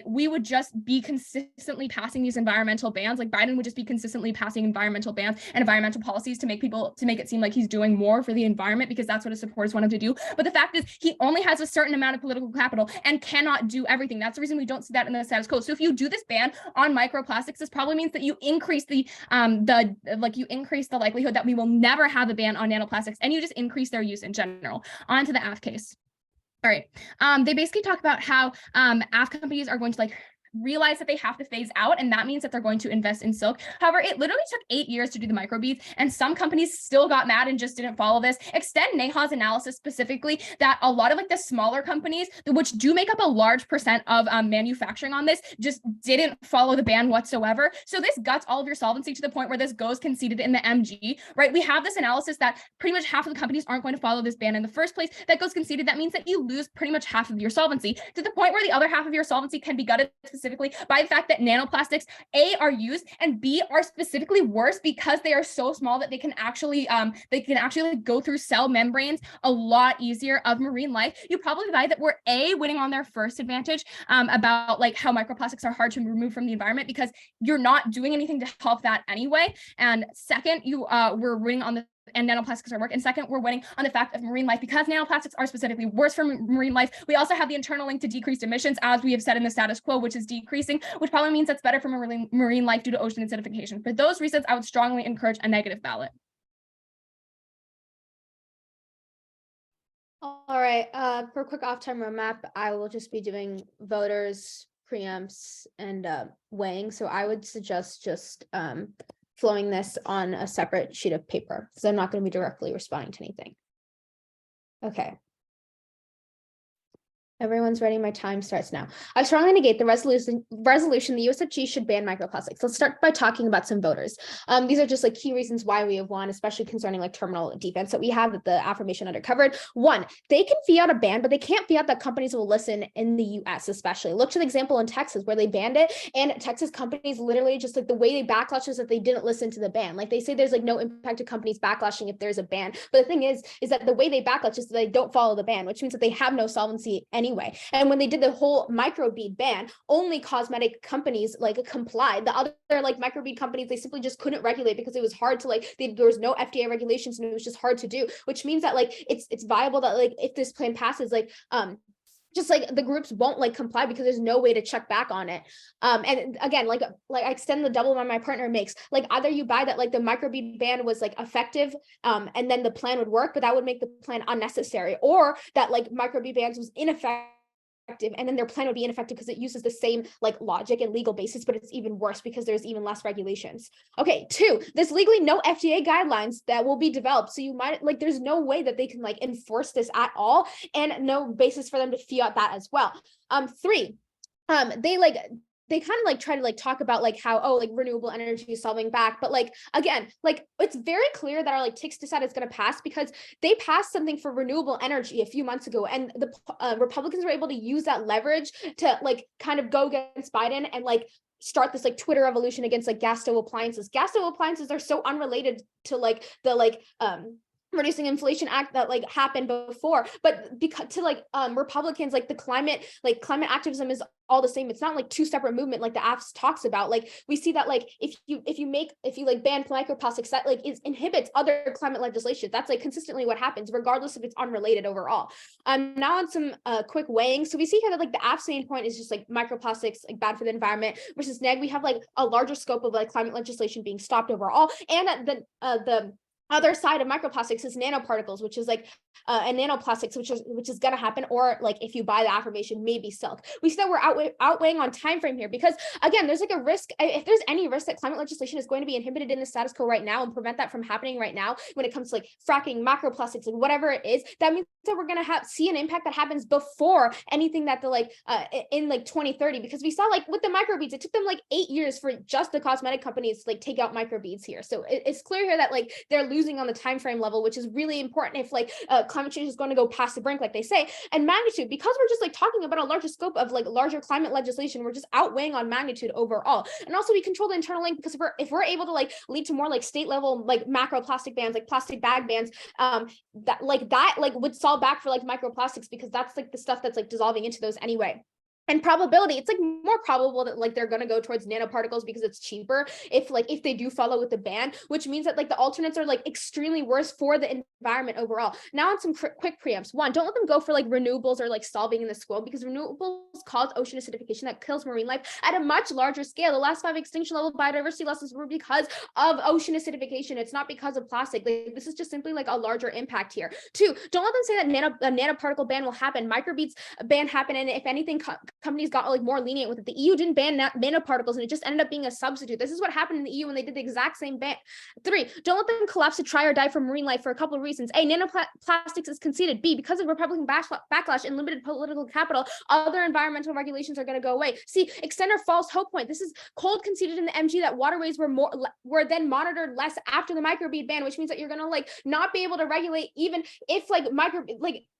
we would just be consistently passing these environmental bans. Like, Biden would just be consistently passing environmental bans and environmental policies to make it seem like he's doing more for the environment, because that's what his supporters want him to do. But the fact is, he only has a certain amount of political capital and cannot do everything. That's the reason we don't see that in the status quo. So if you do this ban on microplastics, this probably means that you increase the likelihood that we will never have a ban on nanoplastics, and you just increase their use in general. On to the AF case. All right. They basically talk about how AF companies are going to realize that they have to phase out, and that means that they're going to invest in silk. However, it literally took 8 years to do the microbeads, and some companies still got mad and just didn't follow this. Extend Neha's analysis specifically that a lot of the smaller companies, which do make up a large percent of manufacturing on this, just didn't follow the ban whatsoever. So this guts all of your solvency to the point where this goes conceded in the MG, right? We have this analysis that pretty much half of the companies aren't going to follow this ban in the first place. That goes conceded. That means that you lose pretty much half of your solvency, to the point where the other half of your solvency can be gutted specifically by the fact that nanoplastics are used, and B, are specifically worse because they are so small that they can actually go through cell membranes a lot easier of marine life. You probably buy that we're winning on their first advantage about how microplastics are hard to remove from the environment, because you're not doing anything to help that anyway. And second, we're winning on the and nanoplastics are work. And second, we're winning on the fact of marine life, because nanoplastics are specifically worse for marine life. We also have the internal link to decreased emissions, as we have said in the status quo, which is decreasing, which probably means that's better for marine life due to ocean acidification. For those reasons, I would strongly encourage a negative ballot. All right. For a quick off-time roadmap, I will just be doing voters, preempts, and weighing. So I would suggest just flowing this on a separate sheet of paper, because I'm not going to be directly responding to anything. Okay. Everyone's ready. My time starts now. I strongly negate the resolution the USFG should ban microplastics. Let's start by talking about some voters. These are just like key reasons why we have won, especially concerning like terminal defense that we have that the affirmation undercovered. One, they can fee out a ban, but they can't fee out that companies will listen in the US, especially. Look to the example in Texas where they banned it, and Texas companies literally just like the way they backlash is that they didn't listen to the ban. Like they say there's like no impact to companies backlashing if there's a ban. But the thing is that the way they backlash is that they don't follow the ban, which means that they have no solvency anyway. And when they did the whole microbead ban, only cosmetic companies like complied. The other like microbead companies, they simply just couldn't regulate because it was hard to like, there was no FDA regulations and it was just hard to do, which means that like it's viable that like if this plan passes, like just like the groups won't like comply because there's no way to check back on it. And again, like I extend the double amount my partner makes, like either you buy that like the microbead ban was like effective and then the plan would work, but that would make the plan unnecessary, or that like microbead bans was ineffective and then their plan would be ineffective because it uses the same like logic and legal basis, but it's even worse because there's even less regulations. Okay, 2, there's legally no FDA guidelines that will be developed. So you might like, there's no way that they can like enforce this at all, and no basis for them to fee out that as well. 3, they kind of like try to like talk about like how, oh, like renewable energy is solving back. But like, again, like it's very clear that our like TICS decide is going to pass because they passed something for renewable energy a few months ago. And the Republicans were able to use that leverage to like kind of go against Biden and like start this like Twitter revolution against like gas stove appliances. Gas stove appliances are so unrelated to like the like reducing inflation act that like happened before, but because to like Republicans, like the climate activism is all the same. It's not like 2 separate movement like the apps talks about. Like we see that like if you like ban microplastics, that like inhibits other climate legislation. That's like consistently what happens regardless if it's unrelated overall. Now on some quick weighing. So we see here that like the app's main point is just like microplastics like bad for the environment, versus neg we have like a larger scope of like climate legislation being stopped overall, and the other side of microplastics is nanoparticles, which is like and nanoplastics, which is going to happen, or like if you buy the affirmation, maybe silk. We see that we're outweighing on time frame here because again, there's like a risk. If there's any risk that climate legislation is going to be inhibited in the status quo right now and prevent that from happening right now, when it comes to like fracking, macroplastics, and whatever it is, that means that we're going to see an impact that happens before anything that the like in like 2030, because we saw like with the microbeads, it took them like 8 years for just the cosmetic companies to like take out microbeads here. So it's clear here that like they're losing on the time frame level, which is really important if like climate change is going to go past the brink, like they say. And magnitude, because we're just like talking about a larger scope of like larger climate legislation, we're just outweighing on magnitude overall. And also we control the internal link, because if we're able to like lead to more like state level like macro plastic bans, like plastic bag bans, that would solve back for like microplastics, because that's like the stuff that's like dissolving into those anyway. And probability, it's like more probable that like they're going to go towards nanoparticles because it's cheaper if they do follow with the ban, which means that like the alternates are like extremely worse for the environment overall. Now on some quick preempts. 1, don't let them go for like renewables or like solving in the squall, because renewables cause ocean acidification that kills marine life at a much larger scale. The last 5 extinction level biodiversity losses were because of ocean acidification. It's not because of plastic. Like, this is just simply like a larger impact here. 2, don't let them say that a nanoparticle ban will happen. Microbeads ban happen, and if anything, companies got like more lenient with it. The EU didn't ban nanoparticles, and it just ended up being a substitute. This is what happened in the EU when they did the exact same ban. 3, don't let them collapse to try or die for marine life for a couple of reasons. A, nanoplastics is conceded. B, because of Republican backlash and limited political capital, other environmental regulations are going to go away. C, extend our false hope point. This is cold conceded in the MG that waterways were then monitored less after the microbead ban, which means that you're going to like not be able to regulate even if like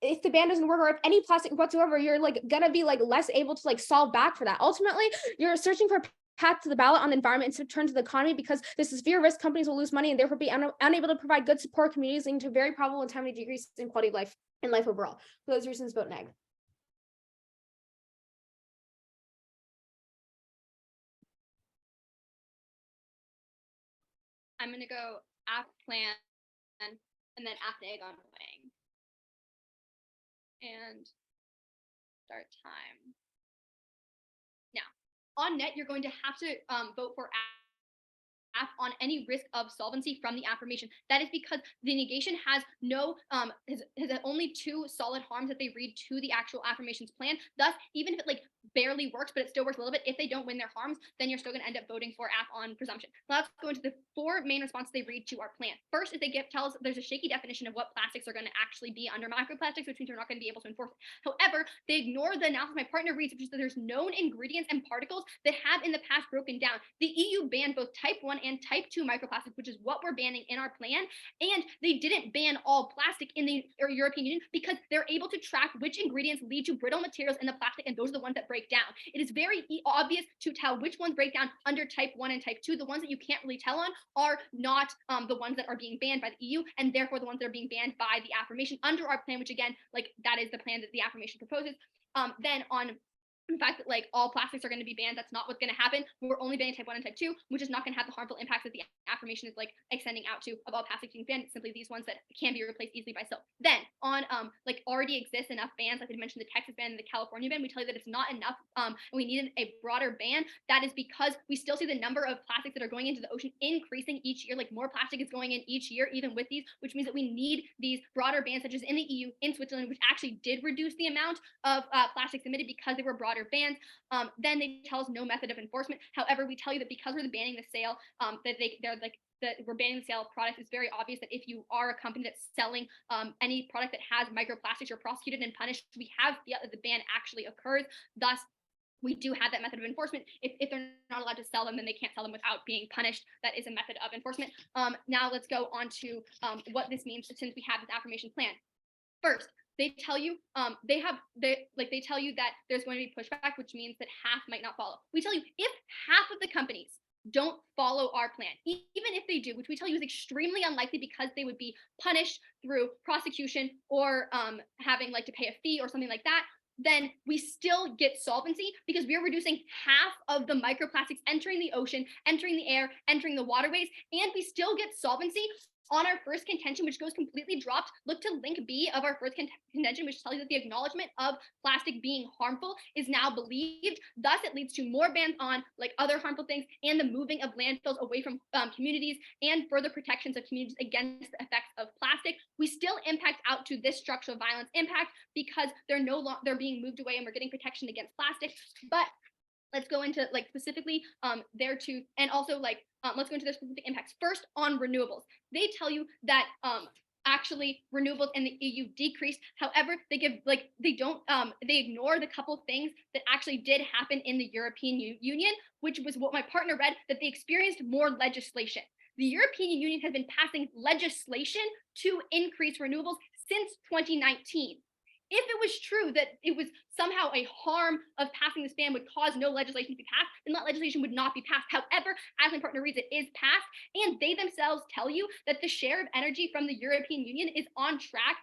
if the ban doesn't work, or if any plastic whatsoever, you're like gonna be like less able to like solve back for that. Ultimately, you're searching for a path to the ballot on the environment instead of turn to the economy, because this is severe risk. Companies will lose money and therefore be unable to provide good support communities, leading to very probable and timely decrease in quality of life and life overall. For those reasons, vote neg. I'm going to go app plan and then app neg on weighing. And start time. Now, on net, you're going to have to vote for on any risk of solvency from the affirmation. That is because the negation has no has only 2 solid harms that they read to the actual affirmations plan. Thus, even if it like barely works, but it still works a little bit, if they don't win their harms, then you're still going to end up voting for aff on presumption. Now let's go into the 4 main responses they read to our plan. First is they tell us there's a shaky definition of what plastics are going to actually be under microplastics, which means we're not going to be able to enforce it. However, they ignore the analysis my partner reads, which is that there's known ingredients and particles that have in the past broken down. The EU banned both type 1 and type 2 microplastics, which is what we're banning in our plan. And they didn't ban all plastic in the European Union because they're able to track which ingredients lead to brittle materials in the plastic, and those are the ones that break down. It is very obvious to tell which ones break down under type 1 and type 2. The ones that you can't really tell on are not the ones that are being banned by the EU, and therefore the ones that are being banned by the affirmation under our plan, which again, like that is the plan that the affirmation proposes. Then on the fact that like all plastics are going to be banned, that's not what's going to happen. We're only banning type 1 and type 2, which is not going to have the harmful impacts that the affirmation is like extending out to of all plastics being banned. It's simply these ones that can be replaced easily by silk. Then on like already exists enough bans, like I mentioned the Texas ban and the California ban, we tell you that it's not enough and we need a broader ban. That is because we still see the number of plastics that are going into the ocean increasing each year. Like more plastic is going in each year, even with these, which means that we need these broader bans, such as in the EU, in Switzerland, which actually did reduce the amount of plastics emitted because they were broader bans. Then they tell us no method of enforcement. However, we tell you that because we're banning the sale, that we're banning the sale of products, it's very obvious that if you are a company that's selling any product that has microplastics, you're prosecuted and punished. We have the ban actually occurs. Thus, we do have that method of enforcement. If they're not allowed to sell them, then they can't sell them without being punished. That is a method of enforcement. Now let's go on to what this means since we have this affirmation plan. First, they tell you they tell you that there's going to be pushback, which means that half might not follow. We tell you if half of the companies don't follow our plan, even if they do, which we tell you is extremely unlikely because they would be punished through prosecution or having like to pay a fee or something like that, then we still get solvency because we are reducing half of the microplastics entering the ocean, entering the air, entering the waterways, and we still get solvency on our first contention, which goes completely dropped. Look to link B of our first contention, which tells you that the acknowledgement of plastic being harmful is now believed. Thus, it leads to more bans on like other harmful things and the moving of landfills away from communities and further protections of communities against the effects of plastic. We still impact out to this structural violence impact because they're being moved away and we're getting protection against plastic. But let's go into like specifically there too, and also like let's go into the specific impacts. First, on renewables, they tell you that actually renewables in the EU decreased. However, they ignore the couple things that actually did happen in the European Union, which was what my partner read, that they experienced more legislation. The European Union has been passing legislation to increase renewables since 2019. If it was true that it was somehow a harm of passing this ban would cause no legislation to be passed, then that legislation would not be passed. However, as my partner reads, it is passed, and they themselves tell you that the share of energy from the European Union is on track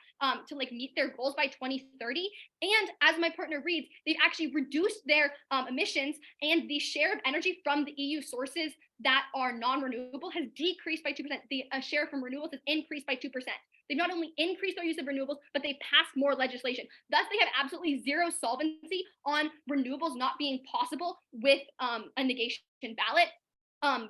to like meet their goals by 2030. And as my partner reads, they've actually reduced their emissions, and the share of energy from the EU sources that are non-renewable has decreased by 2%. The share from renewables has increased by 2%. They've not only increased their use of renewables, but they passed more legislation. Thus, they have absolutely zero solvency on renewables not being possible with a negation ballot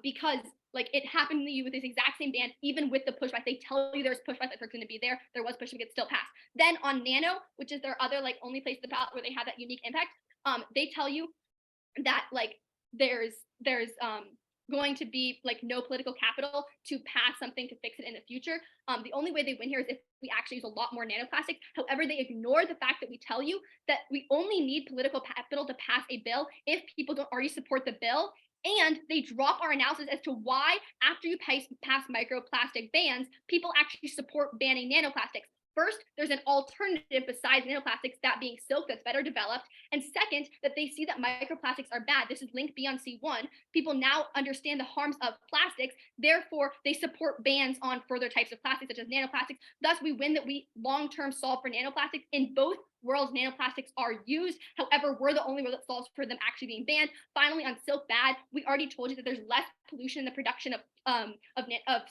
because like it happened in the EU with this exact same ban, even with the pushback. They tell you there's pushback that's going to be there. There was pushback, it's still passed. Then on nano, which is their other like only place in the ballot where they have that unique impact, they tell you that like there's going to be like no political capital to pass something to fix it in the future. The only way they win here is if we actually use a lot more nanoplastics. However, they ignore the fact that we tell you that we only need political capital to pass a bill if people don't already support the bill. And they drop our analysis as to why, after you pass microplastic bans, people actually support banning nanoplastics. First, there's an alternative besides nanoplastics, that being silk, that's better developed. And second, that they see that microplastics are bad. This is link B on C1. People now understand the harms of plastics. Therefore, they support bans on further types of plastics, such as nanoplastics. Thus, we win that we long-term solve for nanoplastics in both world nanoplastics are used. However, we're the only world that solves for them actually being banned. Finally, on silk bad, we already told you that there's less pollution in the production of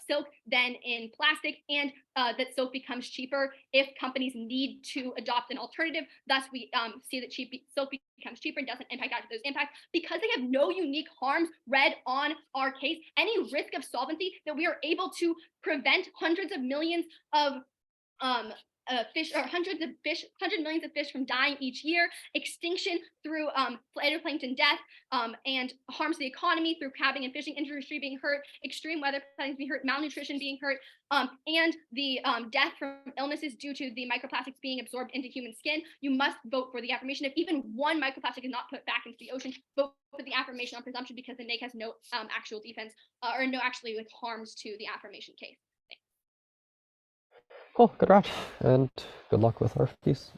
silk than in plastic, and that silk becomes cheaper if companies need to adopt an alternative. Thus, we see that silk becomes cheaper and doesn't impact out those impacts because they have no unique harms read on our case. Any risk of solvency that we are able to prevent hundreds of millions of fish, or hundred millions of fish from dying each year, extinction through phytoplankton death, and harms to the economy through crabbing and fishing industry being hurt, extreme weather patterns being hurt, malnutrition being hurt, and the death from illnesses due to the microplastics being absorbed into human skin. You must vote for the affirmation. If even one microplastic is not put back into the ocean, vote for the affirmation on presumption, because the NAIC has no actual defense or no actually like harms to the affirmation case. Cool, good round, and good luck with our piece.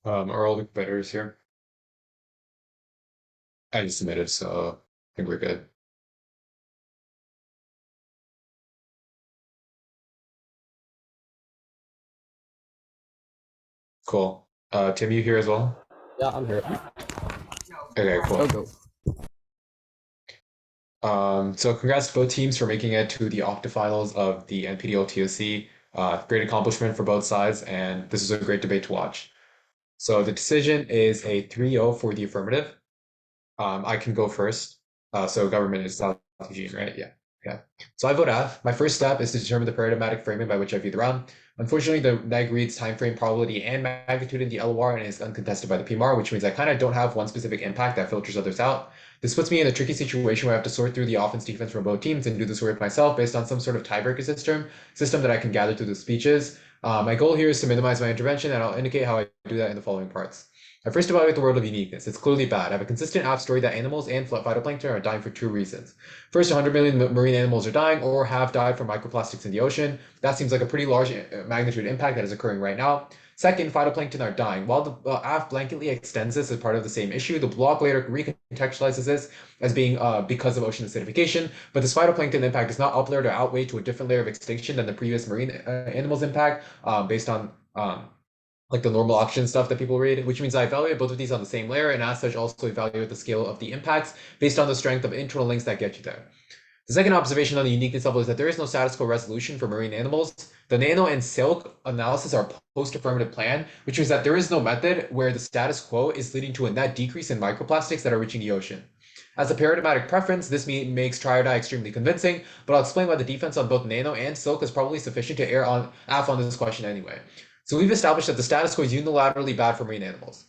Are all the competitors here? I just submitted, so I think we're good. Cool. Tim, you here as well? Yeah, I'm here. Okay, cool. Go. So congrats to both teams for making it to the Octofinals of the NPDL-TOC. Great accomplishment for both sides, and this is a great debate to watch. So the decision is a 3-0 for the affirmative. I can go first. So government is South Eugene, right? Yeah. Okay. So I vote F. My first step is to determine the paradigmatic framing by which I view the round. Unfortunately, the neg reads time frame, probability, and magnitude in the LOR and is uncontested by the PMR, which means I kind of don't have one specific impact that filters others out. This puts me in a tricky situation where I have to sort through the offense defense from both teams and do this work myself based on some sort of tiebreaker system that I can gather through the speeches. My goal here is to minimize my intervention, and I'll indicate how I do that in the following parts. I first evaluate the world of uniqueness. It's clearly bad. I have a consistent app story that animals and phytoplankton are dying for two reasons. First, 100 million marine animals are dying or have died from microplastics in the ocean. That seems like a pretty large magnitude impact that is occurring right now. Second, phytoplankton are dying. While the AF blanketly extends this as part of the same issue, the blog later recontextualizes this as being because of ocean acidification, but this phytoplankton impact is not uplayed or outweighed to a different layer of extinction than the previous marine animals impact based on like the normal auction stuff that people read, which means I evaluate both of these on the same layer and as such also evaluate the scale of the impacts based on the strength of internal links that get you there. The second observation on the uniqueness level is that there is no status quo resolution for marine animals. The nano and silk analysis are post-affirmative plan, which means that there is no method where the status quo is leading to a net decrease in microplastics that are reaching the ocean. As a paradigmatic preference, this makes triodi extremely convincing, but I'll explain why the defense on both nano and silk is probably sufficient to err on this question anyway. So we've established that the status quo is unilaterally bad for marine animals.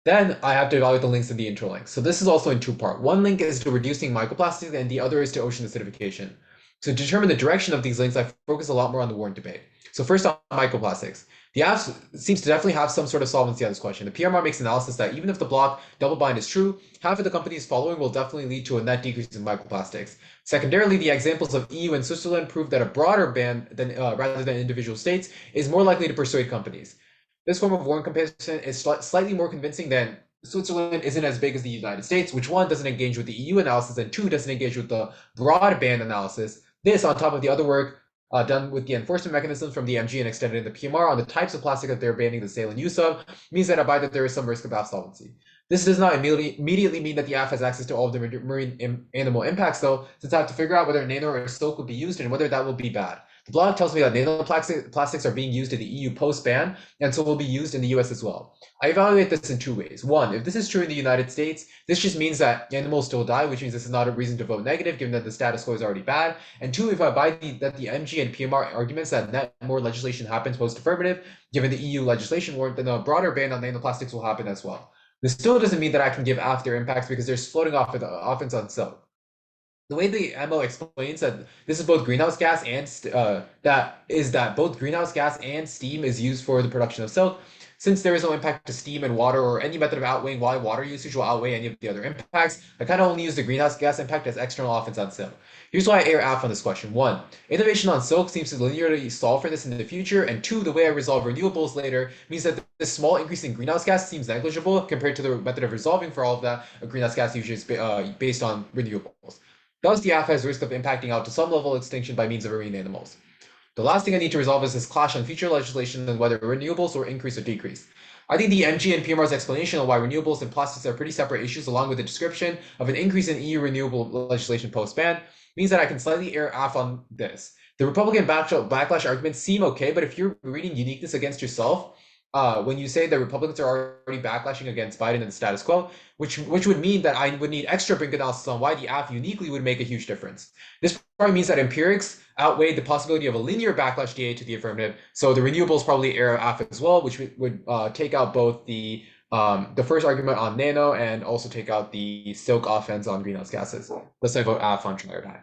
Then I have to evaluate the links and the interlinks. So this is also in two parts. One link is to reducing microplastics and the other is to ocean acidification. To determine the direction of these links, I focus a lot more on the warrant debate. So first on microplastics. The app seems to definitely have some sort of solvency on this question. The PMR makes analysis that even if the block double bind is true, half of the companies following will definitely lead to a net decrease in microplastics. Secondarily, the examples of EU and Switzerland prove that a broader ban than rather than individual states is more likely to persuade companies. This form of warrant comparison is slightly more convincing than Switzerland isn't as big as the United States, which one doesn't engage with the EU analysis and two doesn't engage with the broad ban analysis. This on top of the other work done with the enforcement mechanisms from the MG and extended in the PMR on the types of plastic that they're banning the sale and use of means that I buy that there is some risk of AF solvency. This does not immediately mean that the AF has access to all of the marine animal impacts though, since I have to figure out whether nano or silk would be used and whether that will be bad. The blog tells me that nanoplastics are being used in the EU post-ban, and so will be used in the US as well. I evaluate this in two ways. One, if this is true in the United States, this just means that animals still die, which means this is not a reason to vote negative, given that the status quo is already bad. And two, if I buy that the MG and PMR arguments that net more legislation happens post-affirmative, given the EU legislation warrant, then a broader ban on nanoplastics will happen as well. This still doesn't mean that I can give AF their impacts because they're floating off with offense on silk. The way the MO explains that this is both greenhouse gas and that both greenhouse gas and steam is used for the production of silk. Since there is no impact to steam and water or any method of outweighing why water usage will outweigh any of the other impacts, I kind of only use the greenhouse gas impact as external offense on silk. Here's why I err AF on this question. One, innovation on silk seems to linearly solve for this in the future, and two, the way I resolve renewables later means that this small increase in greenhouse gas seems negligible compared to the method of resolving for all of that. A greenhouse gas usually is based on renewables. Thus, the AF has risk of impacting out to some level of extinction by means of marine animals. The last thing I need to resolve is this clash on future legislation and whether renewables will increase or decrease. I think the MG and PMR's explanation on why renewables and plastics are pretty separate issues, along with the description of an increase in EU renewable legislation post-ban, means that I can slightly err AF on this. The Republican backlash arguments seem okay, but if you're reading uniqueness against yourself, when you say that Republicans are already backlashing against Biden and the status quo, which would mean that I would need extra brink analysis on why the AF uniquely would make a huge difference. This probably means that empirics outweigh the possibility of a linear backlash DA to the affirmative, so the renewables probably err AF as well, which would take out both the first argument on nano and also take out the silk offense on greenhouse gases. Let's say vote AF on triodi.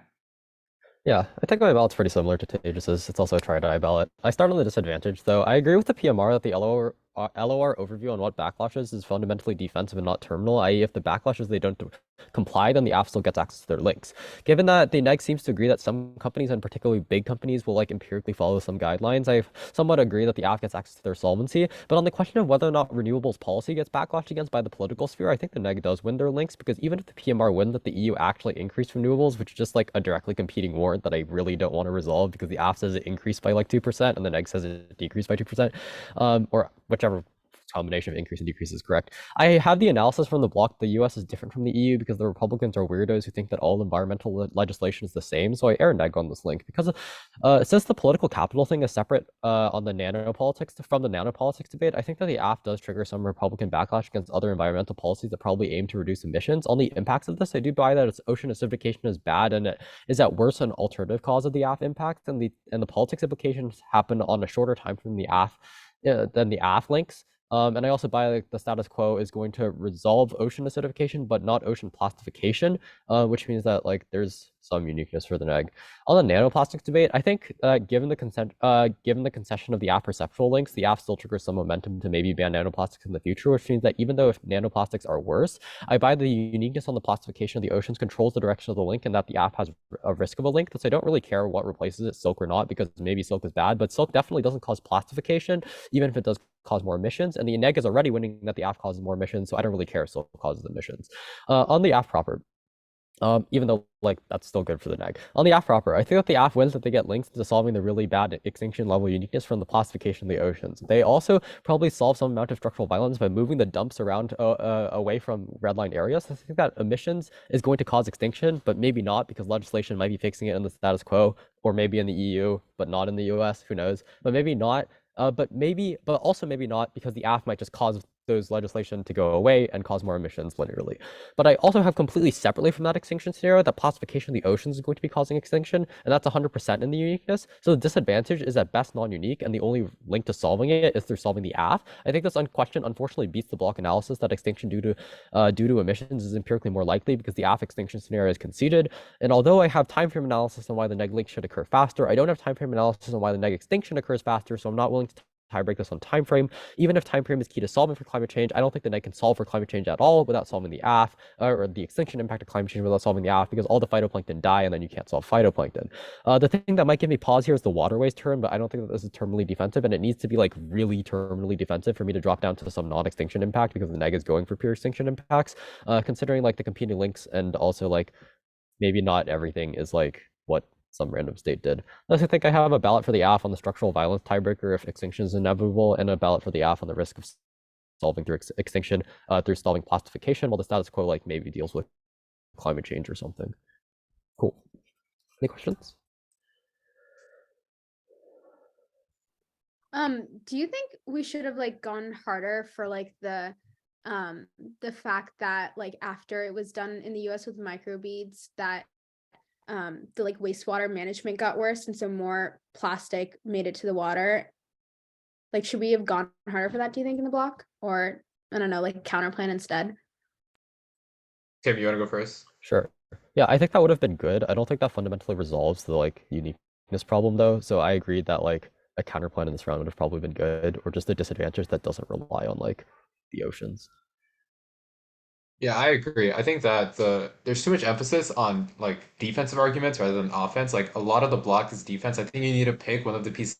Yeah, I think my ballot's pretty similar to Tejas'. It's also a try-die ballot. I start on the disadvantage, though. I agree with the PMR that the LOR overview on what backlashes is fundamentally defensive and not terminal, i.e. if the backlashes they don't comply, then the app still gets access to their links. Given that the neg seems to agree that some companies, and particularly big companies, will like empirically follow some guidelines, I somewhat agree that the app gets access to their solvency. But on the question of whether or not renewables policy gets backlashed against by the political sphere, I think the neg does win their links, because even if the PMR win that the EU actually increased renewables, which is just like a directly competing war that I really don't want to resolve, because the app says it increased by like 2% and the neg says it decreased by 2%, or whichever combination of increase and decrease is correct. I have the analysis from the block. The US is different from the EU because the Republicans are weirdos who think that all environmental legislation is the same. So I air neg on this link because since the political capital thing is separate on the nanopolitics from the nanopolitics debate, I think that the app does trigger some Republican backlash against other environmental policies that probably aim to reduce emissions. On the impacts of this, I do buy that its ocean acidification is bad and it is at worst an alternative cause of the app impact, and the politics implications happen on a shorter time from the app than the app links. And I also buy like the status quo is going to resolve ocean acidification, but not ocean plastification, which means that like there's some uniqueness for the neg. On the nanoplastics debate, I think given the concession of the app perceptual links, the app still triggers some momentum to maybe ban nanoplastics in the future, which means that even though if nanoplastics are worse, I buy the uniqueness on the plastification of the oceans controls the direction of the link, and that the app has a risk of a link. So I don't really care what replaces it, silk or not, because maybe silk is bad, but silk definitely doesn't cause plastification, even if it does cause more emissions, and the neg is already winning that the app causes more emissions, so I don't really care if silk causes emissions. On the app proper, even though like that's still good for the neg. On the app proper, I think that the app wins that they get links to solving the really bad extinction level uniqueness from the plastification of the oceans. They also probably solve some amount of structural violence by moving the dumps around away from redline areas. I think that emissions is going to cause extinction, but maybe not, because legislation might be fixing it in the status quo, or maybe in the EU, but not in the US, who knows, but maybe not. But also maybe not, because the app might just cause those legislation to go away and cause more emissions linearly. But I also have completely separately from that extinction scenario that plastification of the oceans is going to be causing extinction, and that's 100% in the uniqueness. So the disadvantage is at best non-unique, and the only link to solving it is through solving the app. I think this unquestioned unfortunately beats the block analysis that extinction due to emissions is empirically more likely, because the app extinction scenario is conceded. And although I have time frame analysis on why the neg link should occur faster, I don't have time frame analysis on why the neg extinction occurs faster, so I'm not willing to tie break this on time frame. Even if time frame is key to solving for climate change, I don't think the neg can solve for climate change at all without solving the app, or the extinction impact of climate change without solving the app, because all the phytoplankton die and then you can't solve phytoplankton. The thing that might give me pause here is the waterways term, but I don't think that this is terminally defensive, and it needs to be like really terminally defensive for me to drop down to some non-extinction impact, because the neg is going for pure extinction impacts, considering like the competing links, and also like maybe not everything is like what some random state did. I also think I have a ballot for the AF on the structural violence tiebreaker if extinction is inevitable, and a ballot for the AF on the risk of solving through extinction through solving plastification, while the status quo like maybe deals with climate change or something. Cool. Any questions? Do you think we should have like gone harder for like the fact that like after it was done in the US with microbeads that the like wastewater management got worse, and so more plastic made it to the water? Like, should we have gone harder for that, do you think, in the block? Or I don't know, like counterplan instead? Tim, you want to go first? Sure. Yeah, I think that would have been good. I don't think that fundamentally resolves the like uniqueness problem though. So I agree that like a counterplan in this round would have probably been good, or just a disadvantage that doesn't rely on like the oceans. Yeah, I agree. I think that there's too much emphasis on like defensive arguments rather than offense. Like a lot of the block is defense. I think you need to pick one of the pieces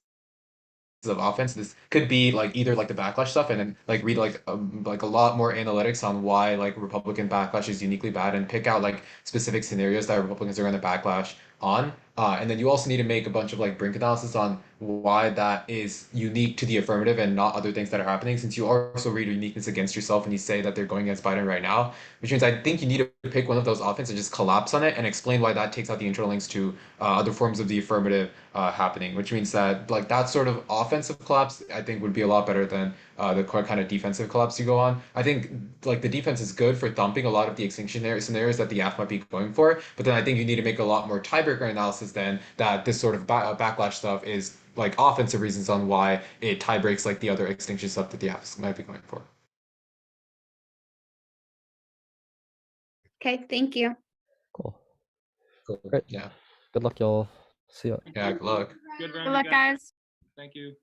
of offense. This could be like either like the backlash stuff, and then like read like a lot more analytics on why like Republican backlash is uniquely bad, and pick out like specific scenarios that Republicans are going to backlash on. And then you also need to make a bunch of like brink analysis on why that is unique to the affirmative and not other things that are happening, since you also read uniqueness against yourself and you say that they're going against Biden right now, which means I think you need to pick one of those offense and just collapse on it and explain why that takes out the interlinks to other forms of the affirmative happening, which means that like that sort of offensive collapse I think would be a lot better than the kind of defensive collapse you go on. I think like the defense is good for thumping a lot of the extinction scenarios that the AF might be going for, but then I think you need to make a lot more tiebreaker analysis then that this sort of backlash stuff is like offensive reasons on why it tie breaks like the other extinction stuff that the AF might be going for. Okay, thank you. Cool. Cool. Great. Yeah. Good luck, y'all. See ya. Yeah, good luck. Good round, Good luck, you guys. Thank you.